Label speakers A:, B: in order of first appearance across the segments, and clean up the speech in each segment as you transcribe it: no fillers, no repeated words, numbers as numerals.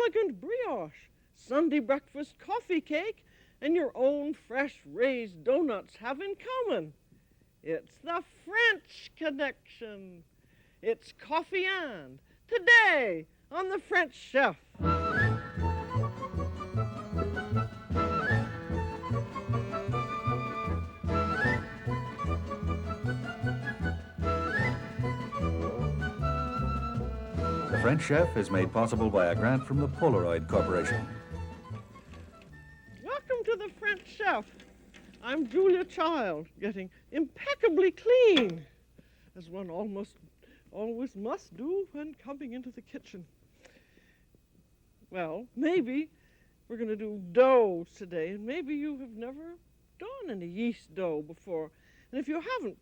A: elegant brioche, Sunday breakfast coffee cake, and your own fresh raised doughnuts have in common. It's the French connection. It's coffee and today on the French Chef.
B: The French Chef is made possible by a grant from the Polaroid Corporation.
A: Welcome to the French Chef. I'm Julia Child, getting impeccably clean, as one almost always must do when coming into the kitchen. Well, maybe we're going to do doughs today, and maybe you have never done any yeast dough before. And if you haven't,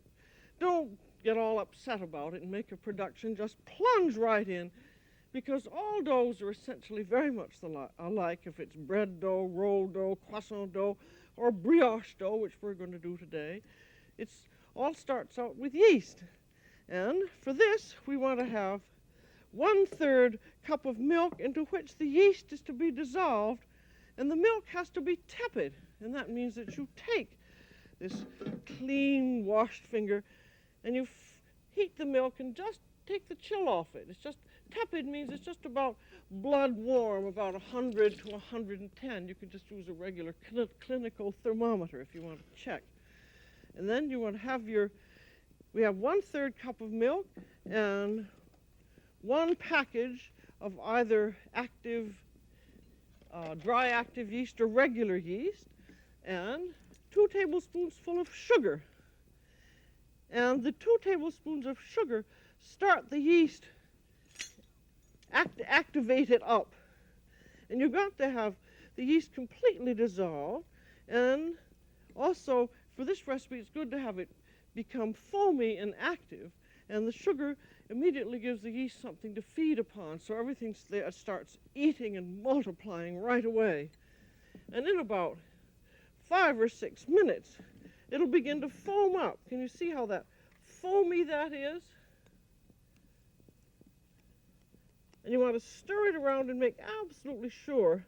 A: don't get all upset about it and make a production. Just plunge right in, because all doughs are essentially very much alike, if it's bread dough, roll dough, croissant dough, or brioche dough, which we're going to do today. It all starts out with yeast. And for this, we want to have 1/3 cup of milk into which the yeast is to be dissolved, and the milk has to be tepid. And that means that you take this clean, washed finger, and you heat the milk and just take the chill off it. It's just tepid means it's just about blood warm, about 100 to 110. You can just use a regular clinical thermometer if you want to check. And then you want to have we have 1/3 cup of milk and 1 package of either active, dry active yeast or regular yeast, and 2 tablespoons full of sugar. And the 2 tablespoons of sugar start the yeast, activate it up. And you've got to have the yeast completely dissolved. And also, for this recipe, it's good to have it become foamy and active. And the sugar immediately gives the yeast something to feed upon, so everything starts eating and multiplying right away. And in about 5 or 6 minutes, it'll begin to foam up. Can you see how foamy that is? And you want to stir it around and make absolutely sure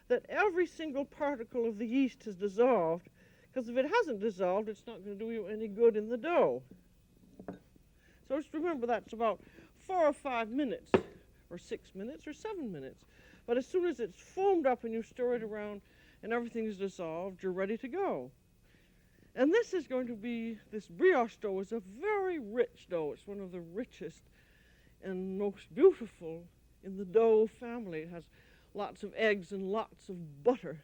A: that every single particle of the yeast has dissolved, because if it hasn't dissolved, it's not going to do you any good in the dough. So just remember that's about 4 or 5 minutes, or 6 minutes, or 7 minutes. But as soon as it's foamed up and you stir it around and everything is dissolved, you're ready to go. And this brioche dough is a very rich dough. It's one of the richest and most beautiful in the dough family. It has lots of eggs and lots of butter.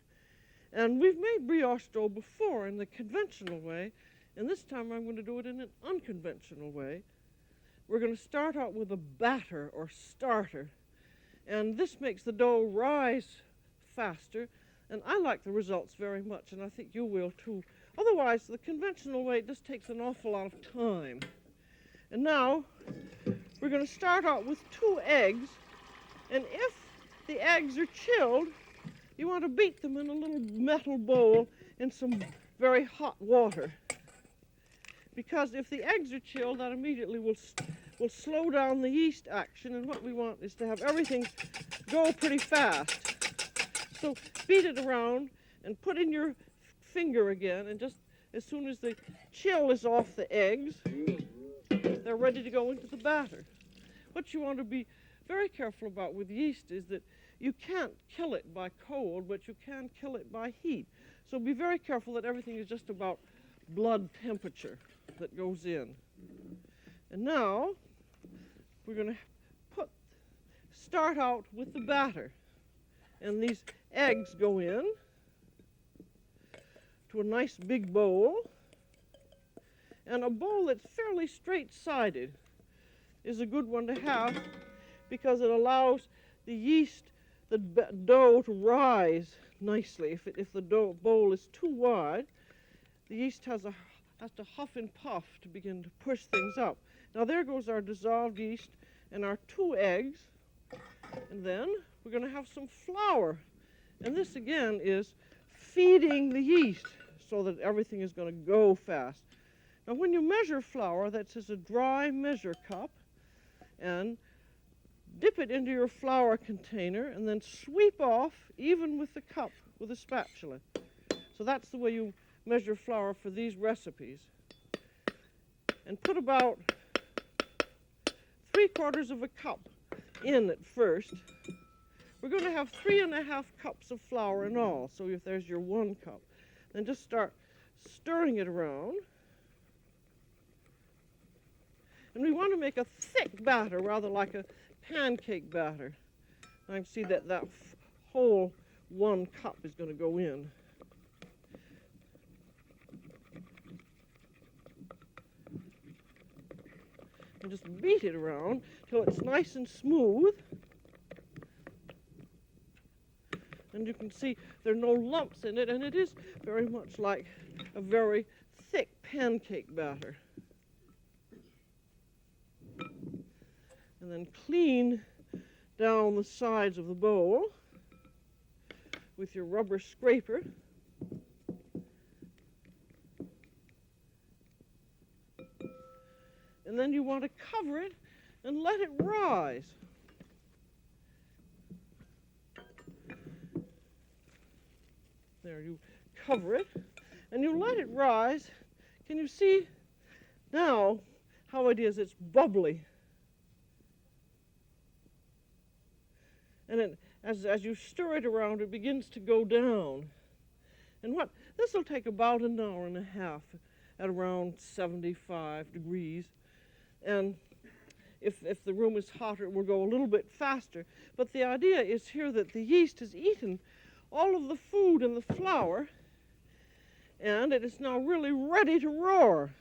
A: And we've made brioche dough before in the conventional way, and this time I'm going to do it in an unconventional way. We're going to start out with a batter or starter, and this makes the dough rise faster, and I like the results very much, and I think you will too. Otherwise, the conventional way just takes an awful lot of time. And now we're going to start out with 2 eggs, and if the eggs are chilled, you want to beat them in a little metal bowl in some very hot water. Because if the eggs are chilled, that immediately will slow down the yeast action, and what we want is to have everything go pretty fast. So beat it around and put in your finger again, and just as soon as the chill is off the eggs, they're ready to go into the batter. What you want to be very careful about with yeast is that you can't kill it by cold, but you can kill it by heat. So be very careful that everything is just about blood temperature that goes in. And now we're going to start out with the batter. And these eggs go in to a nice big bowl. And a bowl that's fairly straight-sided is a good one to have, because it allows the dough to rise nicely. If the bowl is too wide, the yeast has to huff and puff to begin to push things up. Now there goes our dissolved yeast and our 2 eggs. And then we're going to have some flour. And this again is feeding the yeast so that everything is going to go fast. Now when you measure flour, that's just a dry measure cup, and dip it into your flour container and then sweep off even with the cup with a spatula. So that's the way you measure flour for these recipes. And put about 3/4 of a cup in at first. We're going to have 3½ cups of flour in all, so if there's your 1 cup, then just start stirring it around. And we want to make a thick batter, rather like a pancake batter. I can see that whole 1 cup is going to go in. And just beat it around till it's nice and smooth. And you can see there are no lumps in it, and it is very much like a very thick pancake batter. And then clean down the sides of the bowl with your rubber scraper. And then you want to cover it and let it rise. There, you cover it and you let it rise. Can you see now how it is? It's bubbly. And as you stir it around, it begins to go down. And this will take about an hour and a half at around 75 degrees. And if the room is hotter, it will go a little bit faster. But the idea is here that the yeast has eaten all of the food in the flour, and it is now really ready to roar.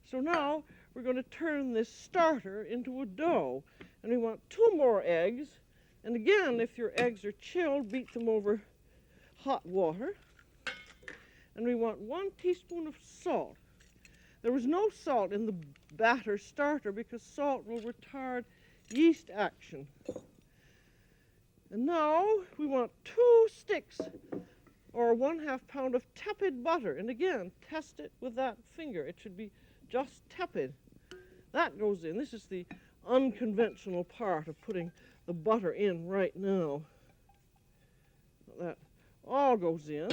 A: So now we're going to turn this starter into a dough. And we want 2 more eggs. And again, if your eggs are chilled, beat them over hot water. And we want 1 teaspoon of salt. There was no salt in the batter starter because salt will retard yeast action. And now we want 2 sticks or 1/2 pound of tepid butter. And again, test it with that finger. It should be just tepid. That goes in. This is the unconventional part of putting the butter in right now. That all goes in.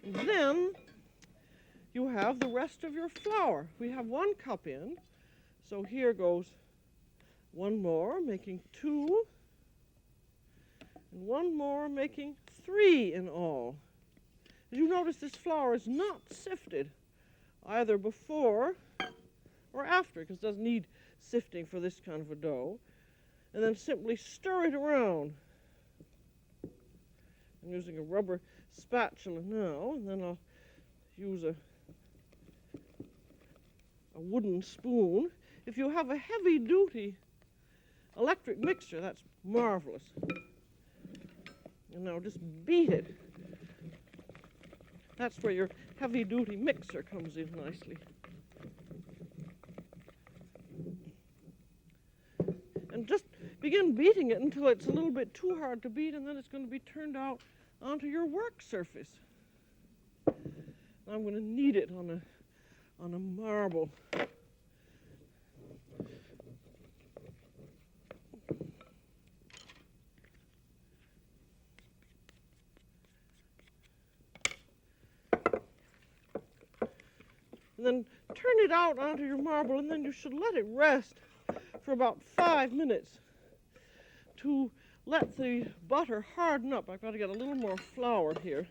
A: And then you have the rest of your flour. We have 1 cup in, so here goes 1 more, making 2, and 1 more, making 3 in all. As you notice, this flour is not sifted either before or after, because it doesn't need sifting for this kind of a dough. And then simply stir it around. I'm using a rubber spatula now, and then I'll use a wooden spoon. If you have a heavy-duty electric mixer, that's marvelous. And now just beat it. That's where your heavy-duty mixer comes in nicely. And just begin beating it until it's a little bit too hard to beat, and then it's going to be turned out onto your work surface. I'm going to knead it on a marble. And then turn it out onto your marble, and then you should let it rest for about 5 minutes to let the butter harden up. I've got to get a little more flour here.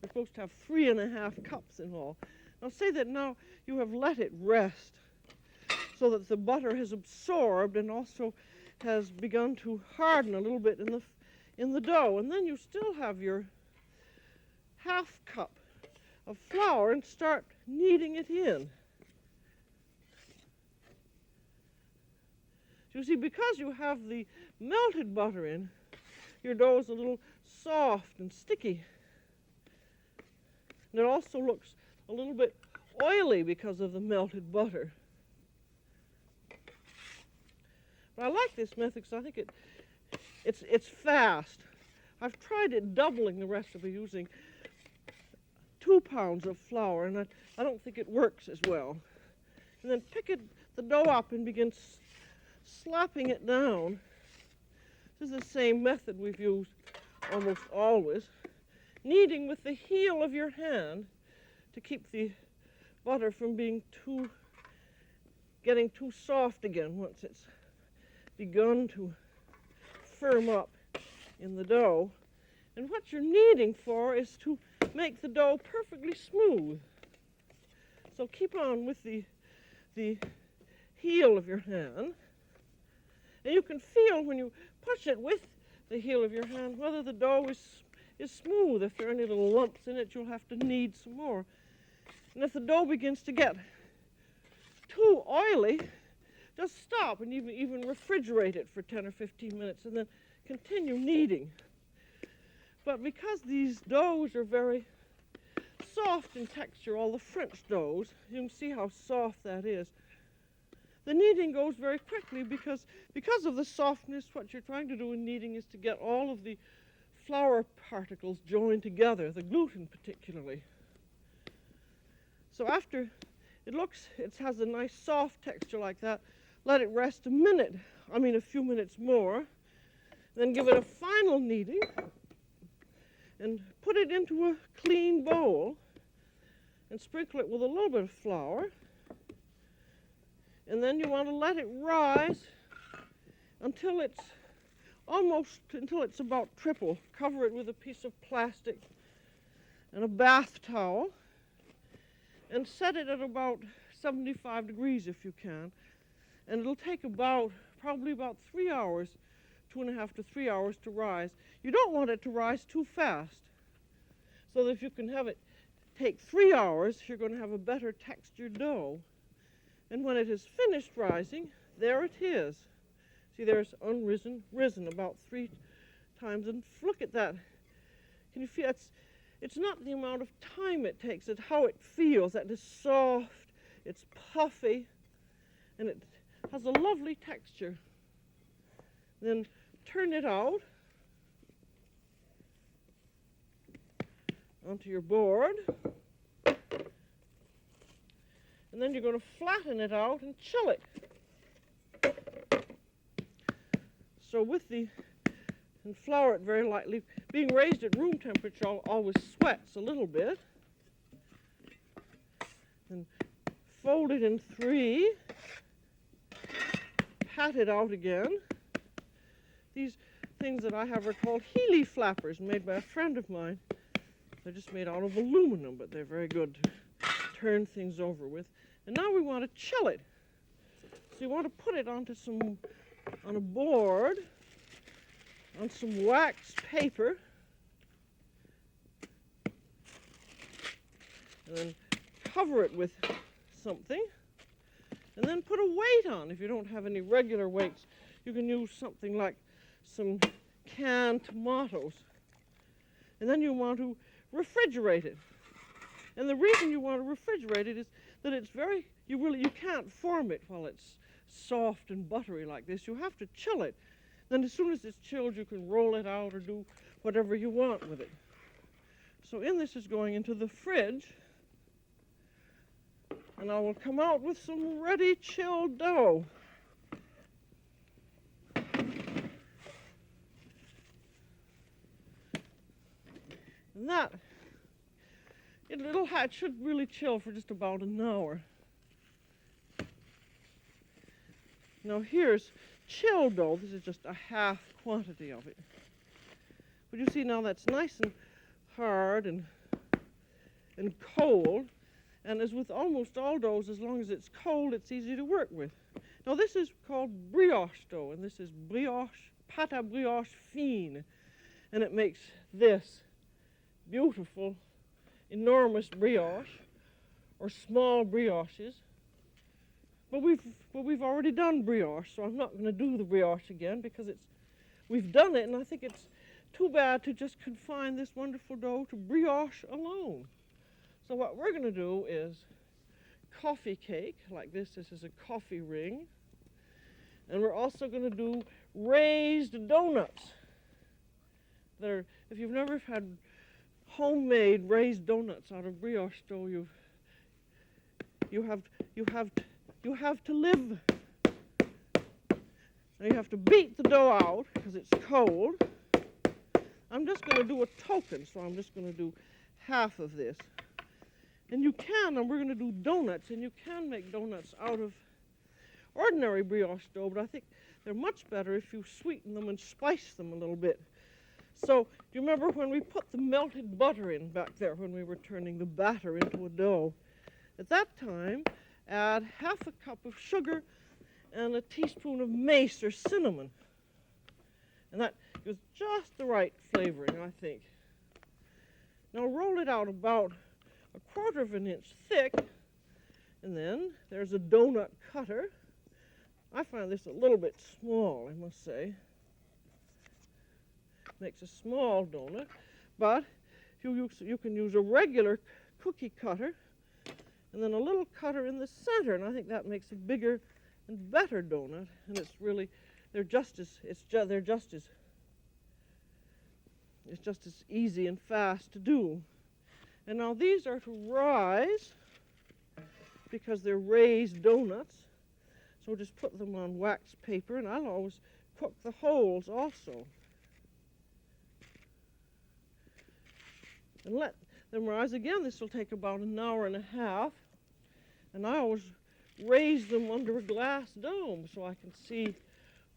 A: We're supposed to have 3½ cups in all. I'll say that now you have let it rest so that the butter has absorbed and also has begun to harden a little bit in the dough. And then you still have your 1/2 cup of flour and start kneading it in. You see, because you have the melted butter in, your dough is a little soft and sticky. And it also looks a little bit oily because of the melted butter. But I like this method because I think it's fast. I've tried it doubling the recipe using 2 pounds of flour, and I don't think it works as well. And then pick the dough up and begin slapping it down. This is the same method we've used almost always. Kneading with the heel of your hand to keep the butter from getting too soft again once it's begun to firm up in the dough. And what you're kneading for is to make the dough perfectly smooth. So keep on with the heel of your hand. And you can feel when you push it with the heel of your hand whether the dough is smooth. If there are any little lumps in it, you'll have to knead some more. And if the dough begins to get too oily, just stop and even refrigerate it for 10 or 15 minutes and then continue kneading. But because these doughs are very soft in texture, all the French doughs, you can see how soft that is. The kneading goes very quickly because of the softness. What you're trying to do in kneading is to get all of the flour particles joined together, the gluten particularly. So after it has a nice soft texture like that, let it rest a few minutes more, then give it a final kneading and put it into a clean bowl and sprinkle it with a little bit of flour. And then you want to let it rise until it's about triple. Cover it with a piece of plastic and a bath towel and set it at about 75 degrees if you can. And it'll take probably about 3 hours, 2.5 to 3 hours to rise. You don't want it to rise too fast. So that if you can have it take 3 hours, you're going to have a better textured dough. And when it is finished rising, there it is. See, there's risen about 3 times. And look at that. Can you feel it's not the amount of time it takes, it's how it feels. That is soft, it's puffy, and it has a lovely texture. Then turn it out onto your board. And then you're going to flatten it out and chill it. So and flour it very lightly. Being raised at room temperature always sweats a little bit. And fold it in 3. Pat it out again. These things that I have are called Healy flappers, made by a friend of mine. They're just made out of aluminum, but they're very good to turn things over with. And now we want to chill it. So you want to put it on a board, on some waxed paper, and then cover it with something, and then put a weight on. If you don't have any regular weights, you can use something like some canned tomatoes. And then you want to refrigerate it. And the reason you want to refrigerate it is that you can't form it while it's soft and buttery like this. You have to chill it. Then as soon as it's chilled, you can roll it out or do whatever you want with it. So this is going into the fridge. And I will come out with some ready chilled dough. And it should really chill for just about an hour. Now here's chilled dough. This is just a half quantity of it. But you see now that's nice and hard and cold. And as with almost all doughs, as long as it's cold, it's easy to work with. Now this is called brioche dough, and this is pâte à brioche fine. And it makes this beautiful, enormous brioche, or small brioches. But we've already done brioche, so I'm not going to do the brioche again because we've done it, and I think it's too bad to just confine this wonderful dough to brioche alone. So what we're going to do is coffee cake, like this. This is a coffee ring. And we're also going to do raised doughnuts. If you've never had homemade raised doughnuts out of brioche dough, you have to live. Now you have to beat the dough out because it's cold. I'm just going to do a token, so I'm just going to do half of this. And you can, and we're going to do donuts, and you can make donuts out of ordinary brioche dough, but I think they're much better if you sweeten them and spice them a little bit. So, do you remember when we put the melted butter in back there when we were turning the batter into a dough? At that time, add half a cup of sugar and a teaspoon of mace or cinnamon. And that gives just the right flavoring, I think. Now roll it out about 1/4 of an inch thick, and then there's a donut cutter. I find this a little bit small, I must say. Makes a small donut, but you can use a regular cookie cutter and then a little cutter in the center, and I think that makes a bigger and better donut. And it's really, it's just as easy and fast to do. And now these are to rise because they're raised donuts. So just put them on wax paper, and I'll always cook the holes also. And let them rise again. This will take about 1.5 hours. And I always raise them under a glass dome so I can see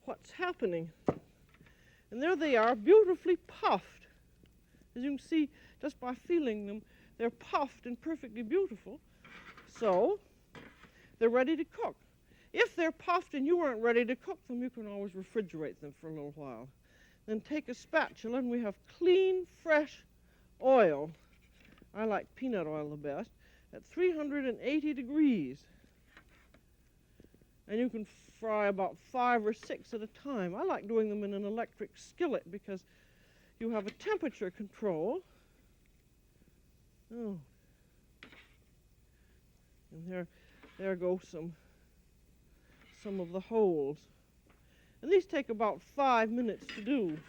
A: what's happening. And there they are, beautifully puffed. As you can see, just by feeling them, they're puffed and perfectly beautiful. So they're ready to cook. If they're puffed and you aren't ready to cook them, you can always refrigerate them for a little while. Then take a spatula, and we have clean, fresh oil. I like peanut oil the best, at 380 degrees. And you can fry about 5 or 6 at a time. I like doing them in an electric skillet because you have a temperature control. Oh. And there go some of the holes. And these take about 5 minutes to do.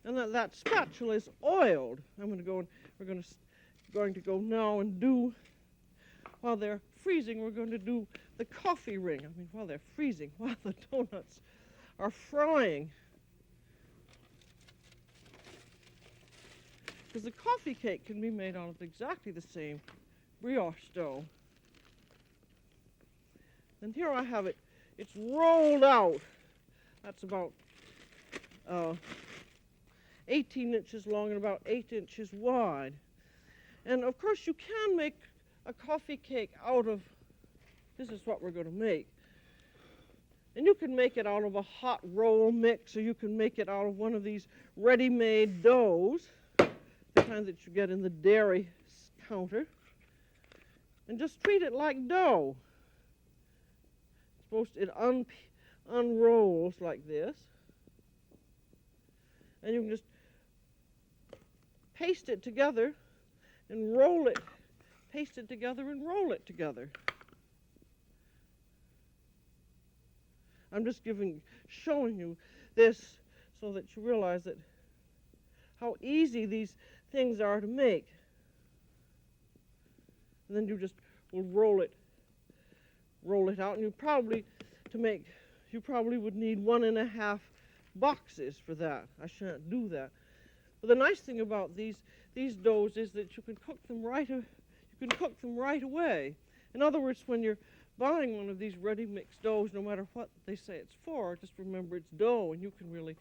A: And that spatula is oiled. I'm going to go and we're going to go now and do, while they're freezing, we're going to do the coffee ring. I mean, while they're freezing, while the donuts are frying. Because the coffee cake can be made out of exactly the same brioche dough. And here I have it. It's rolled out. That's about 18 inches long and about 8 inches wide. And of course you can make a coffee cake out of, this is what we're going to make. And you can make it out of a hot roll mix, or you can make it out of one of these ready-made doughs, the kind that you get in the dairy counter. And just treat it like dough. It unrolls like this. And you can just paste it together and roll it. Paste it together and roll it together. I'm just showing you this so that you realize that how easy these things are to make. And then you just will roll it out, and you probably would need 1.5 boxes for that. I shan't do that. But the nice thing about these doughs is that you can cook them right away. In other words, when you're buying one of these ready mixed doughs, no matter what they say it's for, just remember it's dough, and you can really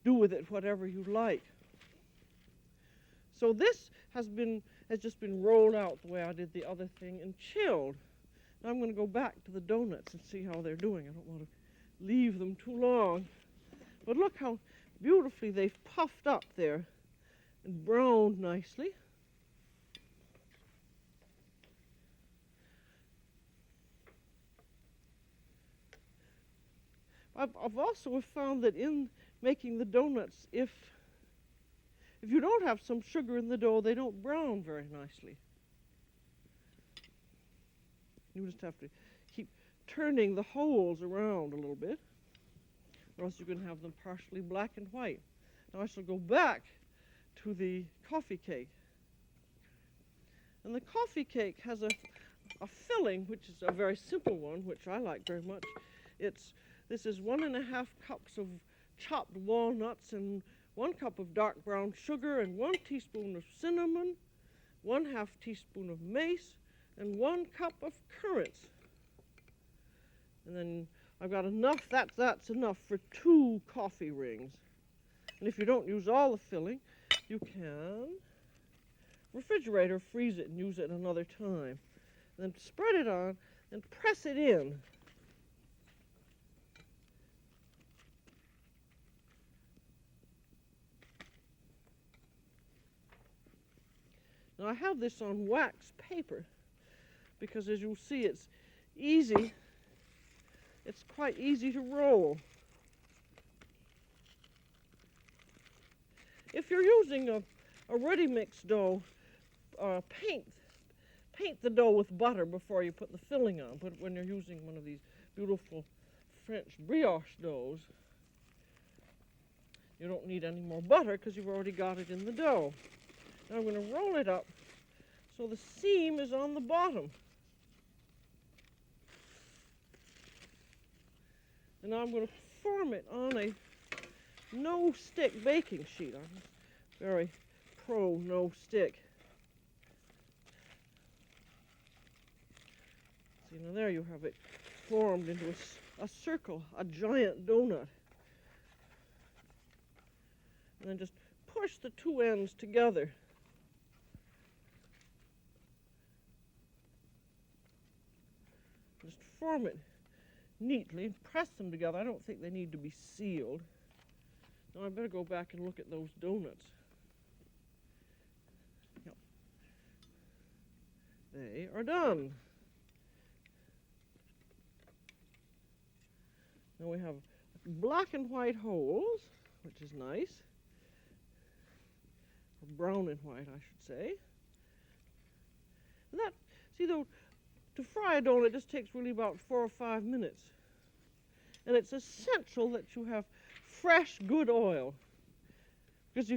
A: do with it whatever you like. So this has just been rolled out the way I did the other thing and chilled. Now I'm going to go back to the donuts and see how they're doing. I don't want to leave them too long. But look how beautifully they've puffed up there and browned nicely. I've also found that in making the donuts, if you don't have some sugar in the dough, they don't brown very nicely. You just have to keep turning the holes around a little bit, or else you can have them partially black and white. Now I shall go back to the coffee cake. And the coffee cake has a filling, which is a very simple one, which I like very much. It's This is 1.5 cups of chopped walnuts and 1 cup of dark brown sugar and 1 teaspoon of cinnamon, 1/2 teaspoon of mace, and 1 cup of currants. And then I've got enough, that's enough for 2 coffee rings. And if you don't use all the filling, you can refrigerate or freeze it and use it another time. And then spread it on and press it in. Now I have this on wax paper because, as you'll see, it's easy. It's quite easy to roll. If you're using a ready-mix dough, paint the dough with butter before you put the filling on. But when you're using one of these beautiful French brioche doughs, you don't need any more butter because you've already got it in the dough. Now I'm going to roll it up so the seam is on the bottom. And now I'm going to form it on a no-stick baking sheet. I'm very pro no-stick. See, now there you have it formed into a circle, a giant donut. And then just push the 2 ends together. Just form it neatly, press them together. I don't think they need to be sealed. Now I better go back and look at those donuts. Yep. They are done. Now we have black and white holes, which is nice. Or brown and white, I should say. And that, see though, to fry a donut just takes really about 4 or 5 minutes. And it's essential that you have fresh, good oil. Because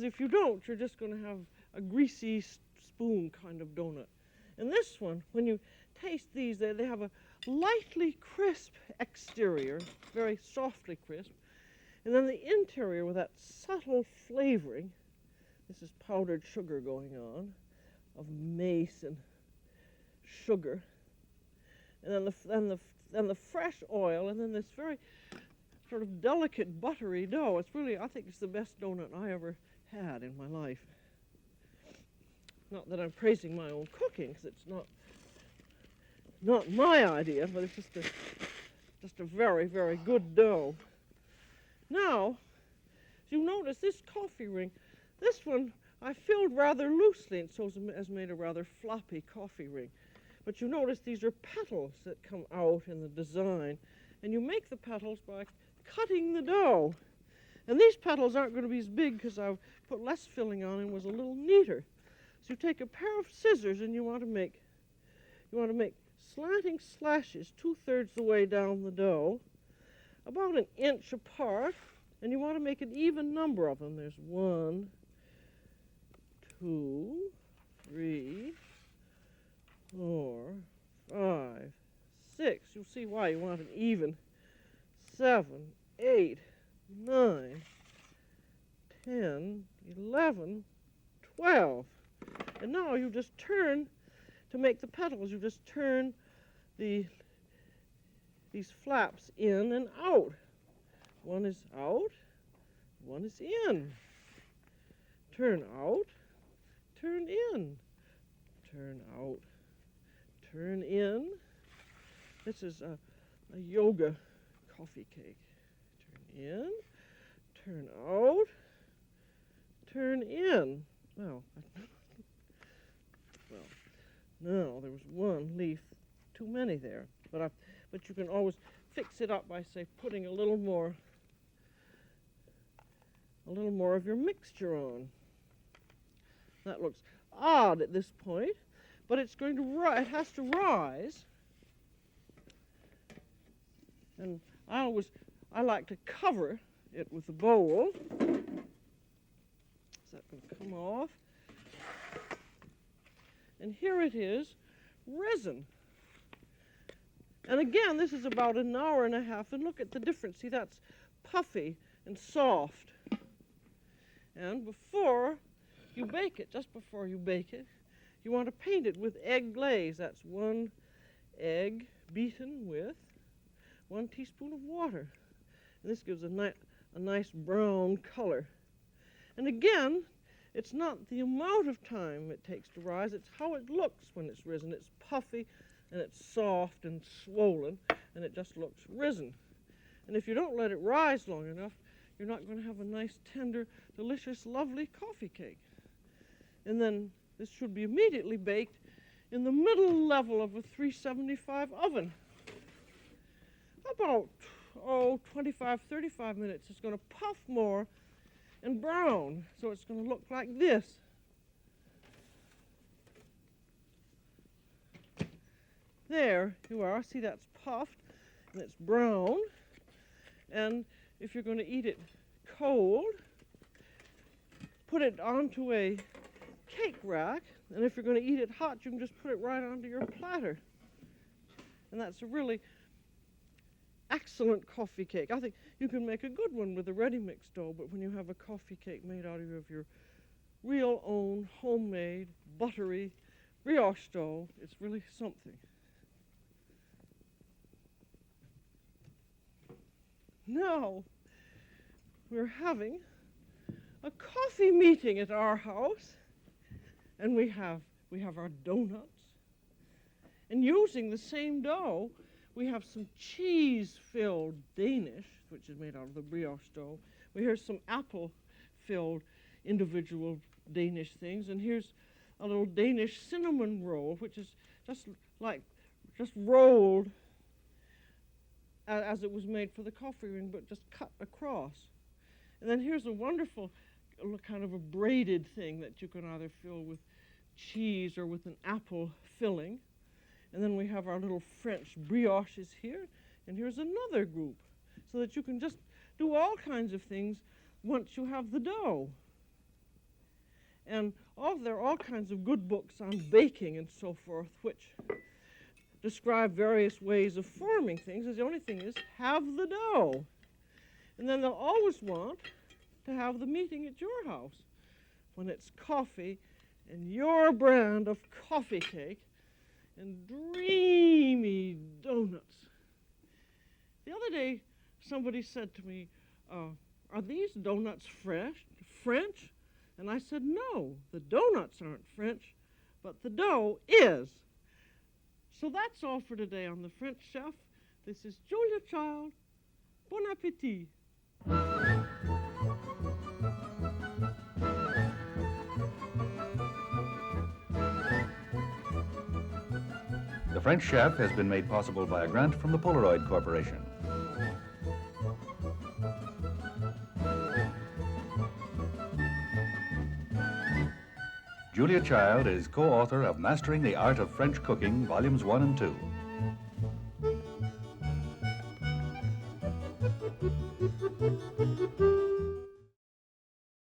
A: if you don't, you're just going to have a greasy spoon kind of donut. And this one, when you taste these, they have a lightly crisp exterior, very softly crisp, and then the interior with that subtle flavoring. This is powdered sugar going on, of mace and sugar, and then the fresh oil, and then this very sort of delicate buttery dough. It's really, I think it's the best donut I ever had in my life. Not that I'm praising my own cooking, because it's not my idea, but it's just a very, very good dough. Now, as you notice, this coffee ring, this one I filled rather loosely, and so has made a rather floppy coffee ring. But you notice these are petals that come out in the design, and you make the petals by cutting the dough. And these petals aren't going to be as big because I've put less filling on and was a little neater. So you take a pair of scissors and you want to make slanting slashes 2/3 the way down the dough, about 1 inch apart, and you want to make an even number of them. There's 1, 2, 3, 4, 5, 6. You'll see why you want an even. 7, 8, 9, 10, 11, 12. And now you just turn, to make the petals, you just turn these flaps in and out. One is out, one is in. Turn out, turn in. Turn out, turn in. This is a yoga coffee cake. Turn in, turn out, turn in. Well, no, there was 1 leaf too many there. But you can always fix it up by, say, putting a little more of your mixture on. That looks odd at this point, but it's going to it has to rise. And I like to cover it with a bowl. Is that going to come off? And here it is, risen. And again, this is about an hour and a half, and look at the difference. See, that's puffy and soft. And before you bake it, just before you bake it, you want to paint it with egg glaze. That's 1 egg beaten with 1 teaspoon of water. And this gives a nice brown color. And again, it's not the amount of time it takes to rise, it's how it looks when it's risen. It's puffy and it's soft and swollen, and it just looks risen. And if you don't let it rise long enough, you're not going to have a nice, tender, delicious, lovely coffee cake. And then this should be immediately baked in the middle level of a 375 oven. About, 25, 35 minutes. It's going to puff more and brown, so it's going to look like this. There you are. See, that's puffed and it's brown. And if you're going to eat it cold, put it onto a cake rack. And if you're going to eat it hot, you can just put it right onto your platter. And that's a really excellent coffee cake. I think you can make a good one with a ready-mix dough, but when you have a coffee cake made out of your real own homemade buttery brioche dough, it's really something. Now we're having a coffee meeting at our house, and we have our donuts, and using the same dough, we have some cheese-filled Danish, which is made out of the brioche dough. Here's some apple-filled individual Danish things, and here's a little Danish cinnamon roll, which is just rolled as it was made for the coffee ring, but just cut across. And then here's a wonderful kind of a braided thing that you can either fill with cheese or with an apple filling. And then we have our little French brioches here, and here's another group, so that you can just do all kinds of things once you have the dough. And there are all kinds of good books on baking and so forth, which describe various ways of forming things. The only thing is, have the dough. And then they'll always want to have the meeting at your house when it's coffee and your brand of coffee cake and dreamy donuts. The other day, somebody said to me, are these donuts French? And I said, no, the donuts aren't French, but the dough is. So that's all for today on The French Chef. This is Julia Child. Bon appétit.
B: The French Chef has been made possible by a grant from the Polaroid Corporation. Julia Child is co-author of Mastering the Art of French Cooking, Volumes 1 and 2.